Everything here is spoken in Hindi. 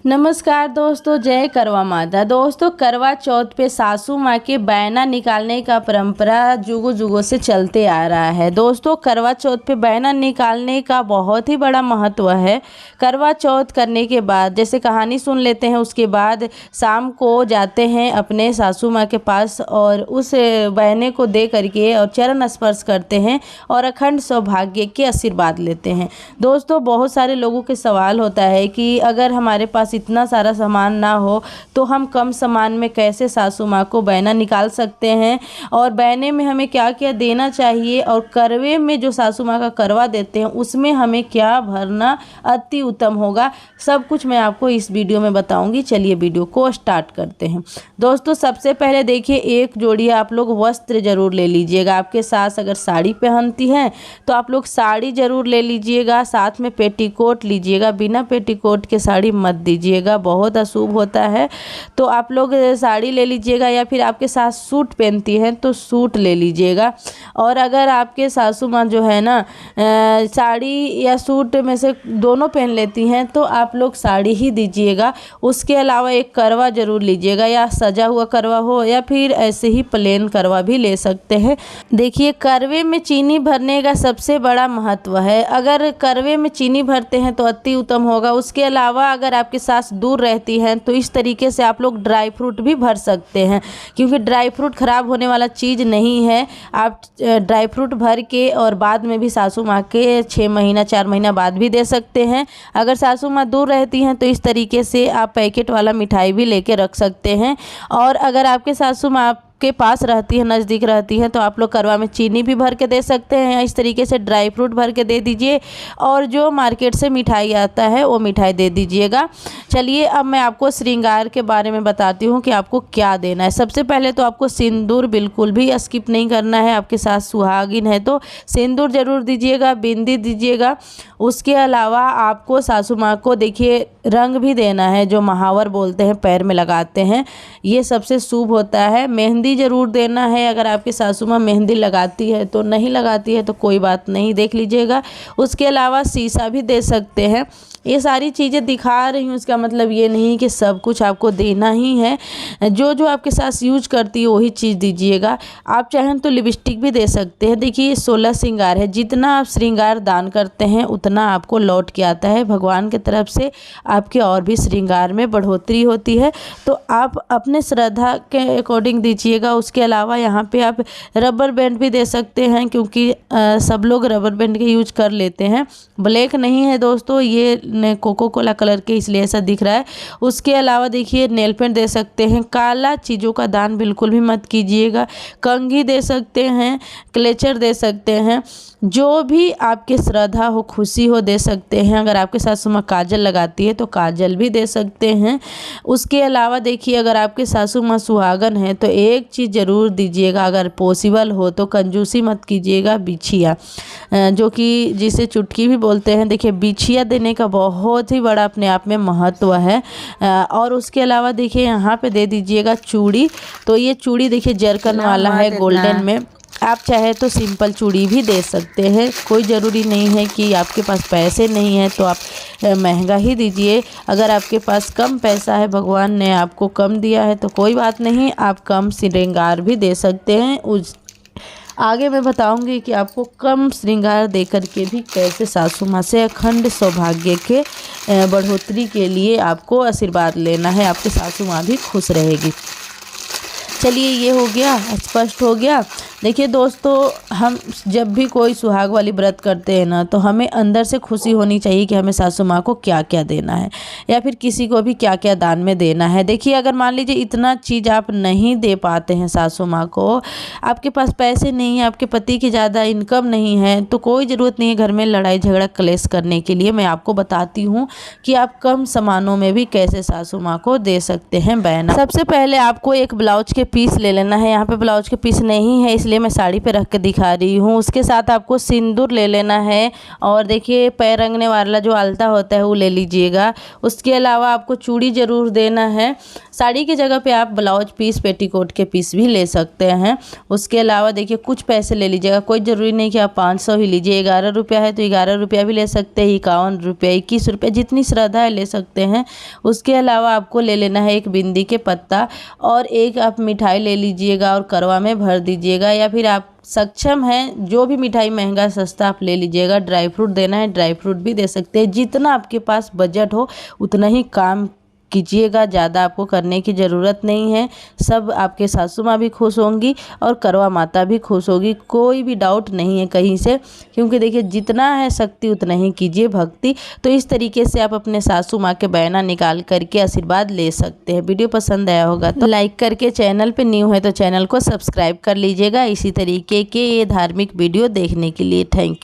नमस्कार दोस्तों, जय करवा माता। दोस्तों, करवा चौथ पे सासू माँ के बैना निकालने का परंपरा जुगों जुगों से चलते आ रहा है। दोस्तों, करवा चौथ पे बैना निकालने का बहुत ही बड़ा महत्व है। करवा चौथ करने के बाद जैसे कहानी सुन लेते हैं, उसके बाद शाम को जाते हैं अपने सासू माँ के पास और उस बहने को दे करके और चरण स्पर्श करते हैं और अखंड सौभाग्य के आशीर्वाद लेते हैं। दोस्तों, बहुत सारे लोगों के सवाल होता है कि अगर हमारे पास इतना सारा सामान ना हो तो हम कम सामान में कैसे सासू माँ को बैना निकाल सकते हैं और बैने में हमें क्या क्या देना चाहिए और करवे में जो सासू माँ का करवा देते हैं उसमें हमें क्या भरना अति उत्तम होगा, सब कुछ मैं आपको इस वीडियो में बताऊंगी। चलिए वीडियो को स्टार्ट करते हैं। दोस्तों, सबसे पहले देखिए, एक जोड़ी आप लोग वस्त्र जरूर ले लीजिएगा। आपके सास अगर साड़ी पहनती हैं तो आप लोग साड़ी जरूर ले लीजिएगा। साथ में पेटीकोट लीजिएगा, बिना पेटीकोट के साड़ी मत दीजिएगा, बहुत अशुभ होता है। तो आप लोग साड़ी ले लीजिएगा या फिर आपके सास सूट पहनती हैं तो सूट ले लीजिएगा। और अगर आपके सासू माँ जो है ना साड़ी या सूट में से दोनों पहन लेती हैं तो आप लोग साड़ी ही दीजिएगा। उसके अलावा एक करवा जरूर लीजिएगा, या सजा हुआ करवा हो या फिर ऐसे ही प्लेन करवा भी ले सकते हैं। देखिए, करवे में चीनी भरने का सबसे बड़ा महत्व है। अगर करवे में चीनी भरते हैं तो अति उत्तम होगा। उसके अलावा अगर आपकी सास दूर रहती हैं तो इस तरीके से आप लोग ड्राई फ्रूट भी भर सकते हैं, क्योंकि ड्राई फ्रूट ख़राब होने वाला चीज़ नहीं है। आप ड्राई फ्रूट भर के और बाद में भी सासू माँ के 6 महीना 4 महीना बाद भी दे सकते हैं। अगर सासू माँ दूर रहती हैं तो इस तरीके से आप पैकेट वाला मिठाई भी लेके रख सकते हैं। और अगर आपके सासू माँ के पास रहती है, नज़दीक रहती है, तो आप लोग करवा में चीनी भी भर के दे सकते हैं। इस तरीके से ड्राई फ्रूट भर के दे दीजिए और जो मार्केट से मिठाई आता है वो मिठाई दे दीजिएगा। चलिए, अब मैं आपको श्रृंगार के बारे में बताती हूँ कि आपको क्या देना है। सबसे पहले तो आपको सिंदूर बिल्कुल भी स्किप नहीं करना है। आपके साथ सुहागिन है तो सिंदूर जरूर दीजिएगा, बिंदी दीजिएगा। उसके अलावा आपको सासू माँ को देखिए रंग भी देना है, जो महावर बोलते हैं, पैर में लगाते हैं, ये सबसे शुभ होता है। मेहंदी जरूर देना है। अगर आपकी सासू माँ मेहंदी लगाती है तो नहीं लगाती है तो कोई बात नहीं, देख लीजिएगा। उसके अलावा शीशा भी दे सकते हैं। ये सारी चीज़ें दिखा रही हूँ, इसका मतलब ये नहीं कि सब कुछ आपको देना ही है। जो जो आपके सास यूज करती है वही चीज़ दीजिएगा। आप चाहें तो लिपस्टिक भी दे सकते हैं। देखिए, 16 श्रृंगार है। जितना आप श्रृंगार दान करते हैं उतना आपको लौट के आता है। भगवान की तरफ से आपके और भी श्रृंगार में बढ़ोतरी होती है, तो आप अपने श्रद्धा के अकॉर्डिंग दीजिएगा। उसके अलावा यहाँ पे आप रबर बैंड भी दे सकते हैं, क्योंकि सब लोग रबर बैंड के यूज कर लेते हैं। ब्लैक नहीं है दोस्तों, ये कोको कोला कलर के इसलिए ऐसा दिख रहा है। उसके अलावा देखिए, नेल पेंट दे सकते हैं। काला चीज़ों का दान बिल्कुल भी मत कीजिएगा। कंघी दे सकते हैं, क्लेचर दे सकते हैं, जो भी आपके श्रद्धा हो, खुशी हो, दे सकते हैं। अगर आपके सासू माँ काजल लगाती है तो काजल भी दे सकते हैं। उसके अलावा देखिए, अगर आपके सासू माँ सुहागन है तो एक चीज़ ज़रूर दीजिएगा, अगर पॉसिबल हो तो कंजूसी मत कीजिएगा, बिछिया, जो कि जिसे चुटकी भी बोलते हैं। देखिए, बिछिया देने का बहुत ही बड़ा अपने आप में महत्व है। और उसके अलावा देखिए, यहाँ पे दे दीजिएगा चूड़ी। तो ये चूड़ी देखिए जरकन वाला है, गोल्डन में। आप चाहे तो सिंपल चूड़ी भी दे सकते हैं। कोई ज़रूरी नहीं है कि आपके पास पैसे नहीं है तो आप महंगा ही दीजिए। अगर आपके पास कम पैसा है, भगवान ने आपको कम दिया है, तो कोई बात नहीं, आप कम श्रृंगार भी दे सकते हैं। उस आगे मैं बताऊंगी कि आपको कम श्रृंगार देकर के भी कैसे सासू माँ से अखंड सौभाग्य के बढ़ोतरी के लिए आपको आशीर्वाद लेना है। आपकी सासू माँ भी खुश रहेगी। चलिए, ये हो गया, स्पष्ट हो गया। देखिए दोस्तों, हम जब भी कोई सुहाग वाली व्रत करते हैं ना, तो हमें अंदर से खुशी होनी चाहिए कि हमें सासू माँ को क्या क्या देना है या फिर किसी को भी क्या क्या दान में देना है। देखिए, अगर मान लीजिए इतना चीज़ आप नहीं दे पाते हैं सासू माँ को, आपके पास पैसे नहीं है, आपके पति की ज़्यादा इनकम नहीं है, तो कोई ज़रूरत नहीं है घर में लड़ाई झगड़ा क्लेश करने के लिए। मैं आपको बताती हूँ कि आप कम सामानों में भी कैसे सासू माँ को दे सकते हैं बैना। सबसे पहले आपको एक ब्लाउज के पीस ले लेना है। यहाँ पे ब्लाउज के पीस नहीं है इसलिए मैं साड़ी पे रख के दिखा रही हूँ। उसके साथ आपको सिंदूर ले लेना है और देखिए पैर रंगने वाला जो आलता होता है वो ले लीजिएगा। उसके अलावा आपको चूड़ी ज़रूर देना है। साड़ी की जगह पे आप ब्लाउज पीस, पेटीकोट के पीस भी ले सकते हैं। उसके अलावा देखिए कुछ पैसे ले लीजिएगा, कोई ज़रूरी नहीं कि आप 500 ही लीजिए। 11 रुपया है तो 11 रुपया भी ले सकते हैं, 51 रुपया, 21 रुपया, जितनी श्रद्धा है ले सकते हैं। उसके अलावा आपको ले लेना है एक बिंदी के पत्ता और एक आप मिठाई ले लीजिएगा और करवा में भर दीजिएगा, या फिर आप सक्षम हैं जो भी मिठाई महंगा सस्ता आप ले लीजिएगा। ड्राई फ्रूट देना है, ड्राई फ्रूट भी दे सकते हैं। जितना आपके पास बजट हो उतना ही काम कीजिएगा, ज़्यादा आपको करने की ज़रूरत नहीं है। सब आपके सासू माँ भी खुश होंगी और करवा माता भी खुश होगी, कोई भी डाउट नहीं है कहीं से, क्योंकि देखिए जितना है शक्ति उतना ही कीजिए भक्ति। तो इस तरीके से आप अपने सासू माँ के बयाना निकाल करके आशीर्वाद ले सकते हैं। वीडियो पसंद आया होगा तो लाइक करके, चैनल पे न्यू है तो चैनल को सब्सक्राइब कर लीजिएगा इसी तरीके के ये धार्मिक वीडियो देखने के लिए। Thank you.